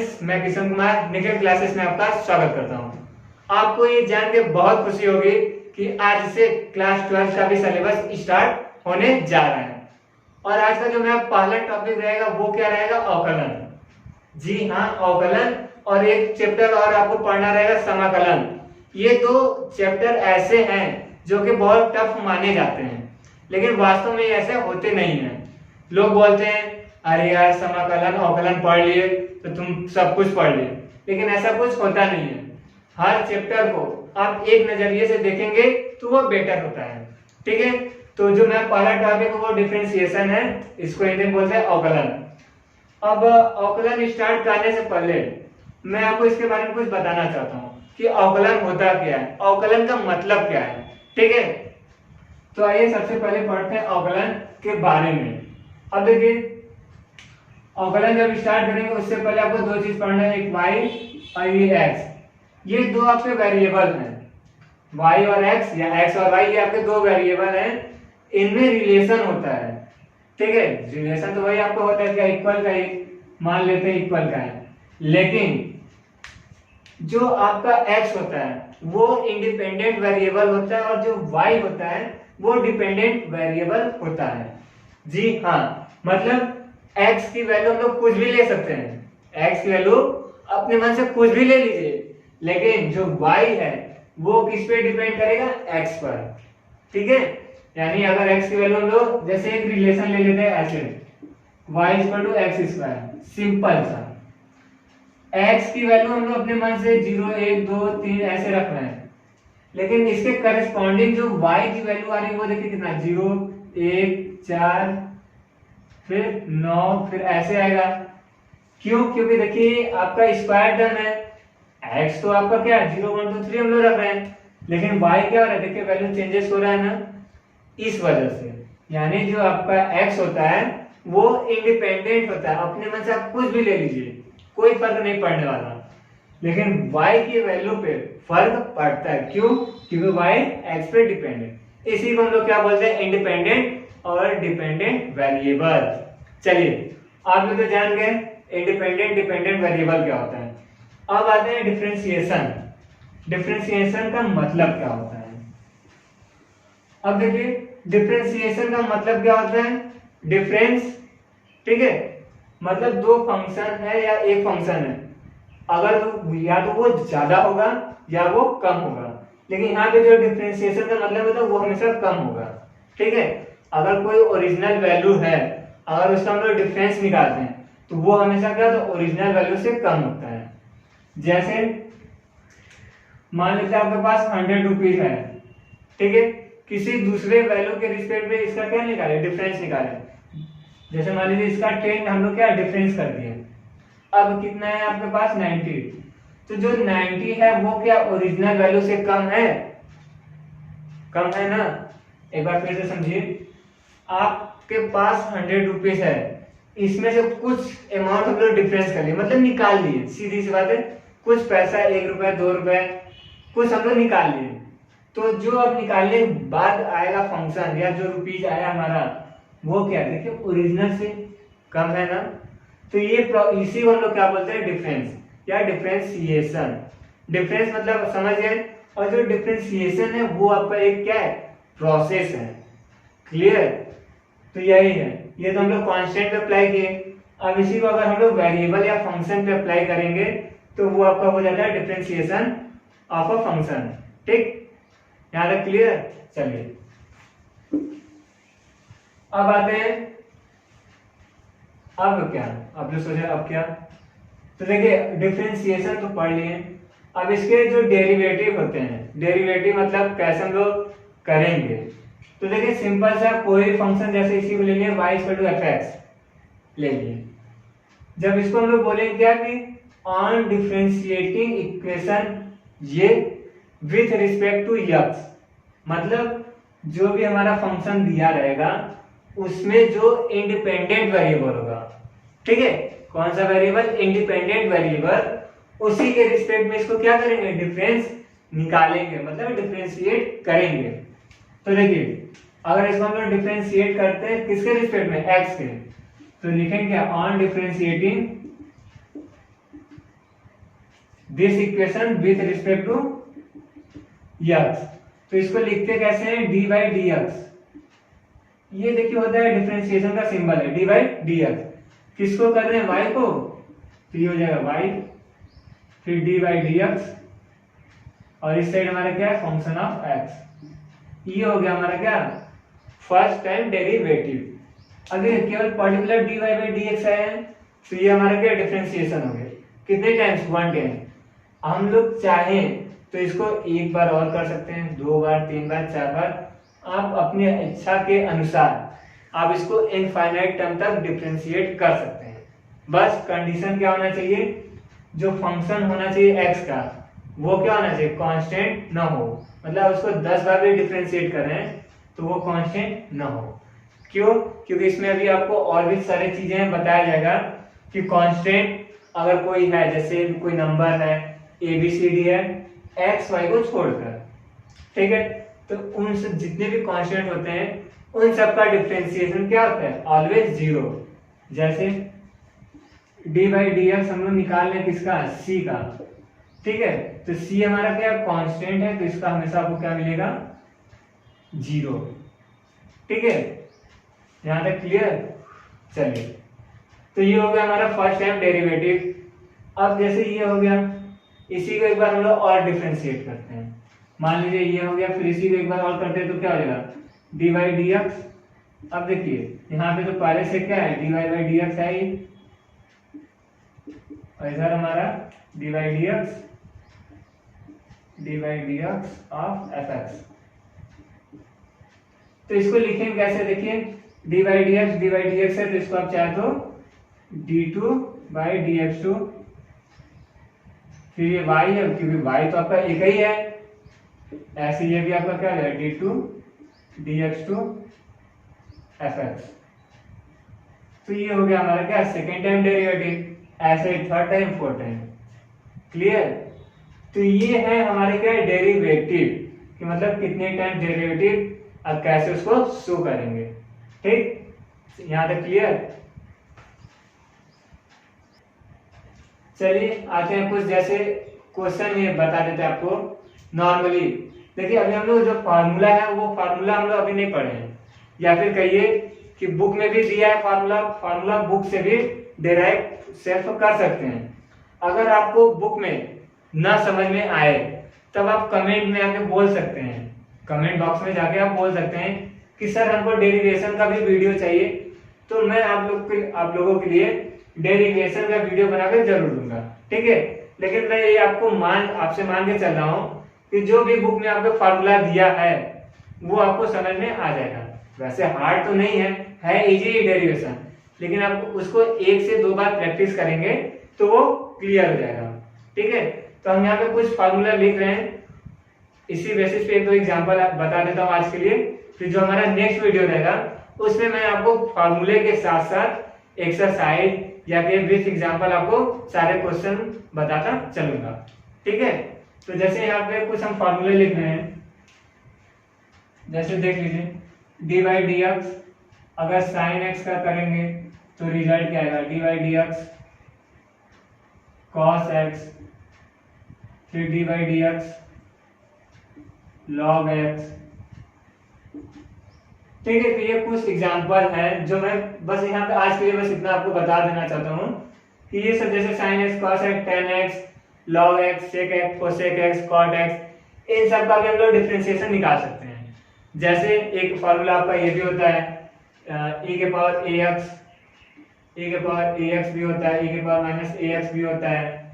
Friends, मैं Kishan Kumar Nikhil classes में आपका स्वागत करता हूँ। आपको ये जान के बहुत खुशी होगी कि आज से क्लास 12 का भी सिलेबस स्टार्ट होने जा रहा है और आज का जो मेरा पहला टॉपिक रहेगा वो क्या रहेगा, अवकलन। जी हाँ, अवकलन। और एक चैप्टर और आपको पढ़ना रहेगा समाकलन। ये दो चैप्टर ऐसे हैं जो कि बहुत टफ माने जाते हैं, लेकिन वास्तव में ऐसे होते नहीं हैं। लोग बोलते हैं अरे यार समाकलन अवकलन पढ़ लिए तो तुम सब कुछ पढ़ लिए, लेकिन ऐसा कुछ होता नहीं है। हर चैप्टर को आप एक नजरिए से देखेंगे तो वो बेटर होता है। ठीक है, तो जो मैं पहला टॉपिक है वो डिफरेंशिएशन है, इसको हिंदी में बोलते हैं अवकलन। अब अवकलन स्टार्ट करने से पहले मैं आपको इसके बारे में कुछ बताना चाहता हूँ कि अवकलन होता क्या है, अवकलन का मतलब क्या है। ठीक है, तो आइए सबसे पहले पढ़ते हैं अवकलन के बारे में। अब देखिए, अवकलन जब स्टार्ट करेंगे उससे पहले आपको दो चीज पढ़ना है, एक y और ये x। ये दो आपके वेरिएबल हैं, y और x या x और y, ये आपके दो वेरिएबल हैं। इनमें रिलेशन होता है। ठीक है, रिलेशन तो वही आपको होता है क्या, इक्वल का ही मान लेते हैं, इक्वल का है। लेकिन जो आपका x होता है वो इंडिपेंडेंट वेरिएबल होता है और जो y होता है वो डिपेंडेंट वेरिएबल होता है। जी हाँ, मतलब x की वैल्यू हम लोग कुछ भी ले सकते हैं, x की वैल्यू अपने मन से कुछ भी ले लीजिए, लेकिन जो y है वो किस पे डिपेंड करेगा, x पर। ठीक है, यानी अगर x की वैल्यू हम लोग जैसे एक रिलेशन ले लेते हैं ऐसे, y = x², सिंपल सा। x की वैल्यू हम लोग अपने मन से 0, 1, 2, 3 ऐसे रख रहे हैं, लेकिन इसके करस्पॉन्डिंग जो y की वैल्यू आ रही है वो देखिए कितना, 0, 1, 4, फिर 9, फिर ऐसे आएगा। क्यों? क्योंकि देखिए आपका स्क्वायर टर्म है, x तो आपका क्या है 0, 1, 2, 3 हम लोग रख रहे हैं, लेकिन y क्या हो रहा है, देखिए वैल्यू चेंजेस हो रहा है ना, इस वजह से। यानी जो आपका x होता है वो इंडिपेंडेंट होता है, अपने मन से आप कुछ भी ले लीजिए, कोई फर्क नहीं पड़ने वाला। लेकिन y की वैल्यू पे फर्क पड़ता है। क्यों? क्योंकि y x पे डिपेंडेंट। इसी को हम लोग क्या बोलते हैं, इंडिपेंडेंट और डिपेंडेंट वेरिएबल। चलिए, आप लोग तो जान गए इंडिपेंडेंट डिपेंडेंट वेरिएबल क्या होता है। अब आते हैं डिफरेंशिएशन। डिफरेंशिएशन का मतलब क्या होता है। अब देखिए, डिफरेंशिएशन का मतलब क्या होता है, डिफरेंस। ठीक है, मतलब दो फंक्शन है या एक फंक्शन है, अगर या तो वो ज्यादा होगा या वो कम होगा, लेकिन यहाँ पे जो डिफरेंशिएशन का मतलब होता है वो हमेशा कम होगा। ठीक है, अगर कोई ओरिजिनल वैल्यू है, अगर उसका हम लोग डिफरेंस निकालते हैं तो वो हमेशा क्या, तो ओरिजिनल वैल्यू से कम होता है। जैसे मान लीजिए आपके पास 100 रुपीज है, ठीक है, किसी दूसरे वैल्यू के रिस्पेक्ट में इसका क्या निकाले, डिफरेंस निकाले। जैसे मान लीजिए इसका 10 हम लोग क्या डिफरेंस कर दिए, अब कितना है आपके पास 90, तो जो 90 है वो क्या ओरिजिनल वैल्यू से कम है, कम है ना। एक बार फिर से समझिए, आपके पास 100 रुपीज है, इसमें से कुछ अमाउंट हम लोग डिफरेंस कर लिए, मतलब निकाल लिए, सीधी सी बात है, कुछ पैसा 1 रुपए 2 रुपए कुछ हम लोग निकाल लिए। तो जो अब निकालने के बाद आएगा फंक्शन या जो रुपीज आया हमारा वो क्या, देखिए ओरिजिनल से कम है ना। तो ये इसी को हम लोग क्या बोलते हैं, डिफरेंस या डिफरेंशिएशन। डिफरेंस मतलब समझ गए, और जो डिफरेंशिएशन है वो आपका एक क्या है, प्रोसेस है। क्लियर? तो यही है, ये तो हम लोग कांस्टेंट पे अप्लाई किए। अब इसी को अगर हम लोग वेरिएबल या फंक्शन पे अप्लाई करेंगे तो वो आपका हो जाता है डिफरेंशिएशन ऑफ अ फंक्शन। ठीक, यहाँ तक क्लियर? चलिए अब आते हैं, अब क्या, अब जो सोचे अब क्या, तो देखिए डिफरेंशिएशन तो पढ़ लिए। अब इसके जो डेरिवेटिव होते हैं, डेरिवेटिव मतलब कैसे हम लोग करेंगे, तो देखिए सिंपल सा, कोई फंक्शन जैसे इसी को ले लिए y = fx ले लिए। जब इसको हम लोग बोलेंगे क्या कि ऑन डिफरेंशिएटिंग इक्वेशन ये विथ रिस्पेक्ट टू x, मतलब जो भी हमारा फंक्शन दिया रहेगा उसमें जो इंडिपेंडेंट वेरिएबल होगा, ठीक है, कौन सा वेरिएबल, इंडिपेंडेंट वेरिएबल, उसी के रिस्पेक्ट में इसको क्या करेंगे, डिफरेंस निकालेंगे, मतलब डिफरेंशिएट करेंगे। तो देखिए अगर इसको हम लोग डिफरेंशिएट करते हैं किसके रिस्पेक्ट में, x के, तो लिखेंगे on differentiating this equation with respect to x. तो इसको लिखते कैसे हैं, डी बाई डी एक्स। ये देखिए होता है डिफरेंशिएशन का सिंबल है, डी बाई डी एक्स। किसको कर रहे हैं, वाई को, तो ये हो जाएगा वाई, फिर डी बाई डी एक्स, और इस साइड हमारा क्या है, फंक्शन ऑफ एक्स। ये हो गया हमारा क्या, फर्स्ट टाइम डेरिवेटिव। अगर केवल particular d y by d x आए हैं तो ये हमारा क्या, डिफरेंशिएशन हो गया। कितने टाइम्स, 1 टाइम। हम लोग चाहें तो इसको एक बार और कर सकते हैं, 2 बार, 3 बार, 4 बार। आप अपनी इच्छा के अनुसार आप इसको इनफाइनाइट टर्म तक डिफरेंशिएट कर सकते हैं। बस कंडीशन क्या होना चाहिए, जो फंक्शन होना चाहिए एक्स का वो क्या होना चाहिए, कांस्टेंट ना हो। मतलब उसको 10 बार भी डिफरेंशिएट कर रहे हैं तो वो कांस्टेंट ना हो। क्यों, क्योंकि इसमें अभी आपको और भी सारी चीजें बताया जाएगा कि कांस्टेंट अगर कोई है, जैसे कोई नंबर है, ABCD है, एक्स वाई को छोड़कर, ठीक है, तो उन सब जितने भी कांस्टेंट होते हैं उन सब का डिफरेंशिएशन क्या होता है, ऑलवेज 0। जैसे डी बाई डी एक्स हम लोग निकाल लें किसका, सी का, ठीक है, तो सी हमारा क्या कांस्टेंट है, तो इसका हमेशा आपको क्या मिलेगा, 0। ठीक है, यहां तक क्लियर। चलिए, तो ये हो गया हमारा फर्स्ट टाइम डेरिवेटिव। अब जैसे ये हो गया, इसी को एक बार हम लोग और डिफरेंशिएट करते हैं। मान लीजिए ये हो गया, फिर इसी को एक बार और करते हैं तो क्या हो जाएगा, डी बाई डी एक्स। अब देखिए यहाँ पे तो पहले से क्या है, d y by d x है, और इधर हमारा d by d x, d by d x of f x. तो इसको लिखेंगे कैसे, देखिए d by d x, d by d x है तो इसको आप चाहे तो d two by d x two, फिर ये y है क्योंकि y तो आपका एक ही है, ऐसे ये भी आपका क्या है, d two d x two f x. तो ये हो गया हमारा क्या, सेकेंड टाइम डेरिवेटिव, ऐसे third time, fourth time. Clear. तो ये है हमारे क्या, डेरिवेटिव कि मतलब कितने टाइम डेरिवेटिव, अब कैसे उसको शो करेंगे। ठीक, यहां तक क्लियर। चलिए आते हैं कुछ जैसे क्वेश्चन ये बता देते हैं आपको नॉर्मली। देखिए अभी हम लोग जो फार्मूला है वो फार्मूला हम लोग अभी नहीं पढ़े हैं, या फिर कहिए कि बुक में भी दिया है फार्मूला, फार्मूला बुक से भी डिराइव सेल्फ कर सकते हैं। अगर आपको बुक में ना समझ में आए तब आप कमेंट में आके बोल सकते हैं, कमेंट बॉक्स में जाके आप बोल सकते हैं कि सर हमको डेरिवेशन का भी वीडियो चाहिए, तो मैं आप लोगों के लिए डेरिवेशन का वीडियो बनाकर जरूर दूंगा। ठीक है, लेकिन मैं ये आपसे मान के चल रहा हूँ कि जो भी बुक में आपको फार्मूला दिया है वो आपको समझ में आ जाएगा। वैसे हार्ड तो नहीं है इजी डेरिवेशन, लेकिन आप उसको 1 से 2 बार प्रैक्टिस करेंगे तो वो क्लियर हो जाएगा। ठीक है, तो हम यहाँ पे कुछ फार्मूला लिख रहे हैं, इसी बेसिस पे 1-2 एग्जांपल बता देता हूँ आज के लिए। फिर जो हमारा नेक्स्ट वीडियो रहेगा उसमें मैं आपको फार्मूले के साथ साथ एक्सरसाइज या फिर विथ एग्जांपल आपको सारे क्वेश्चन बताता चलूंगा। ठीक है, तो जैसे यहाँ पे कुछ हम फार्मूले लिख रहे हैं, जैसे देख लीजिए डी बाई डी एक्स, अगर साइन एक्स का करेंगे तो रिजल्ट क्या आएगा, d by d x cos x, फिर d by d x log x. ठीक है, तो ये कुछ एग्जांपल है जो मैं बस यहाँ पे आज के लिए बस इतना आपको बता देना चाहता हूँ कि ये सब जैसे sine x, cos x, tan x, log x, sec x, cosec x, cot x, इन सब का भी हम लोग डिफरेंशिएशन निकाल सकते हैं। जैसे एक फार्मूला आपका ये भी होता है e के पावर ax, e के पावर ax भी होता है, e के पावर माइनस ax भी होता है,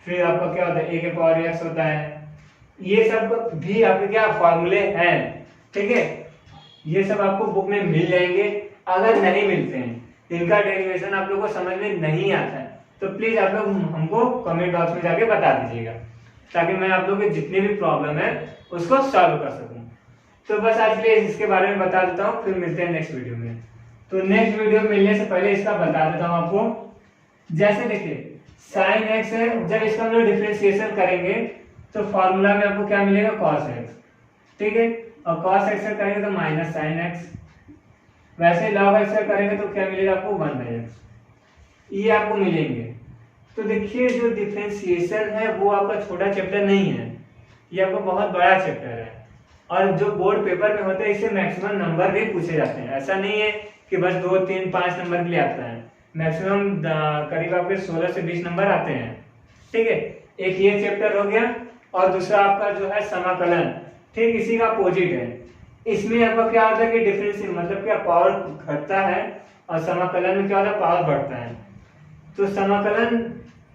फिर आपका क्या होता है a के पावर x होता है। ये सब भी आपके क्या फार्मूले हैं। ठीक है, ये सब आपको बुक में मिल जाएंगे। अगर नहीं मिलते हैं, इनका डेरिवेशन आप लोगों को समझ में नहीं आता है, तो प्लीज आप लोग हमको कमेंट बॉक्स में जाके बता दीजिएगा, ताकि मैं आप लोगों के जितने भी प्रॉब्लम है उसको सॉल्व कर सकूं। तो बस आज के लिए इसके बारे में बता देता हूँ, फिर मिलते हैं नेक्स्ट वीडियो में। तो नेक्स्ट वीडियो मिलने से पहले इसका बता देता हूँ आपको। जैसे देखिए साइन एक्स है, जब इसका हम लोग डिफरेंशिएशन करेंगे तो फॉर्मूला में आपको क्या मिलेगा, कॉस एक्स। ठीक है, और cos x का करेंगे तो माइनस साइन x। वैसे log x का करेंगे तो क्या मिलेगा आपको, 1/x। ये आपको मिलेंगे। तो देखिए जो डिफरेंशिएशन है वो आपका छोटा चैप्टर नहीं है, ये आपका बहुत बड़ा चैप्टर है। और जो बोर्ड पेपर में होता है इससे मैक्सिमम नंबर भी पूछे जाते हैं, ऐसा नहीं है कि बस 2, 3, 5 नंबर के लिए आता है, मैक्सिमम करीब आपके 16 से 20 नंबर आते हैं। ठीक है, एक ये चैप्टर हो गया और दूसरा आपका जो है समाकलन, ठीक इसी का अपोजिट है। इसमें आपका क्या होता है कि डिफरेंशियल मतलब क्या पावर घटता है और समाकलन में क्या होता है पावर बढ़ता है। तो समाकलन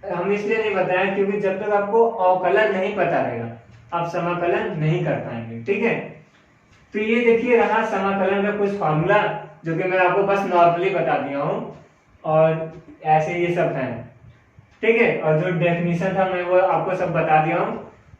हम इसलिए नहीं बताएं क्योंकि जब तक आपको अवकलन नहीं पता रहेगा आप समाकलन नहीं कर पाएंगे। ठीक है, तो ये देखिए रहा समाकलन का कुछ फॉर्मूला जो कि मैं आपको बस नॉर्मली बता दिया हूँ और ऐसे ये सब है। ठीक है, और जो डेफिनेशन था मैं वो आपको सब बता दिया हूँ।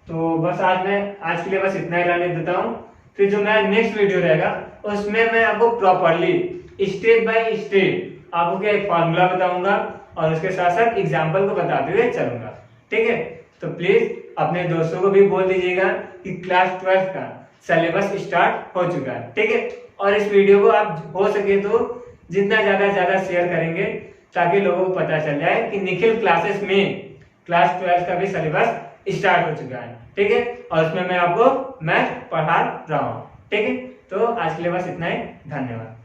तो बस आज के लिए बस इतना ही रहने देता हूँ। फिर जो मेरा नेक्स्ट वीडियो रहेगा उसमें मैं आपको प्रॉपरली स्टेप बाय स्टेप आपको क्या एक फॉर्मूला बताऊंगा और उसके साथ साथ एग्जाम्पल को बताते हुए चलूंगा। ठीक है, तो प्लीज अपने दोस्तों को भी बोल दीजिएगा कि क्लास 12 का सिलेबस स्टार्ट हो चुका है। ठीक है, और इस वीडियो को आप हो सके तो जितना ज्यादा शेयर करेंगे ताकि लोगों को पता चल जाए कि निखिल क्लासेस में क्लास 12 का भी सिलेबस स्टार्ट हो चुका है। ठीक है, और उसमें मैं आपको मैथ पढ़ा रहा हूँ। ठीक है, तो आज के लिए बस इतना ही, धन्यवाद।